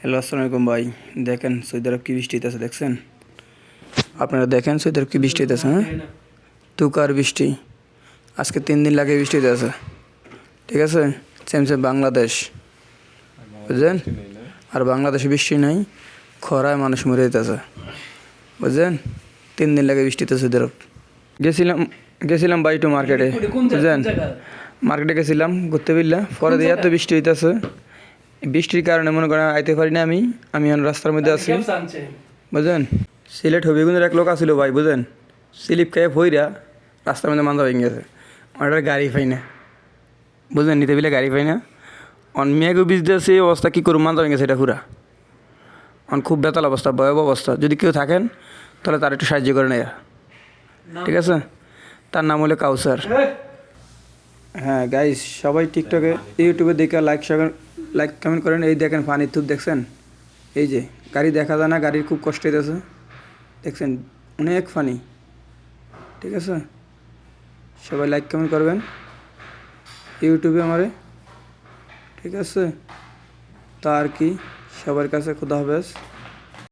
Hello আসসালামু আলাইকুম ভাই। দেখেন সৌদি আরব কী বৃষ্টি হইতেছে, দেখছেন? আপনারা দেখেন সৌদি আরব কী বৃষ্টি হইতেছে। হ্যাঁ, তুকার বৃষ্টি আজকে 3 দিন লাগে বৃষ্টি হইতেছে। ঠিক আছে, সেম সেম বাংলাদেশ, বুঝলেন? আর বাংলাদেশে বৃষ্টি নাই, খরায় মানুষ মরে যেতেছে, বুঝলেন? 3 দিন লাগে বৃষ্টি হইতেছে সৌদি আরব। গেছিলাম ভাই একটু মার্কেটে, বুঝলেন? মার্কেটে গেছিলাম ঘুরতে ফিরলা, পরে দিয়ে এত বৃষ্টি হইতেছে, বৃষ্টির কারণে মনে করেন আইতে পারি না। আমি এখন রাস্তার মধ্যে আছি, বুঝলেন? সিলেট হবিগঞ্জের এক লোক আসছিল ভাই, বুঝলেন? স্লিপ খেয়ে ভইরা রাস্তার মধ্যে মাথা ভেঙে গেছে। ওনার গাড়ি পাই না, বুঝলেন? নিতে পেলে গাড়ি পাই না। মেঘও ভিজতে আছে, অবস্থা কী করুন, মাথা ভেঙে গেছে এটা পুরা। খুব বেতাল অবস্থা, ভয়াবহ অবস্থা। যদি কেউ থাকেন তাহলে তার একটু সাহায্য করে নেয়া, ঠিক আছে? তার নাম হলো কাউসার। হ্যাঁ গাইস, সবাই টিকটকে ইউটিউবে দেখে লাইক কমেন্ট করেন। এই দেখেন পানির থুপ, দেখছেন? এই যে গাড়ি দেখা যায় না, গাড়ির খুব কষ্ট হইতেছে, দেখছেন? অনেক ফানি, ঠিক আছে? সবাই লাইক কমেন্ট করবেন ইউটিউবে আমারে, ঠিক আছে? তা আর কি, সবার কাছে খুদা হাফেজ।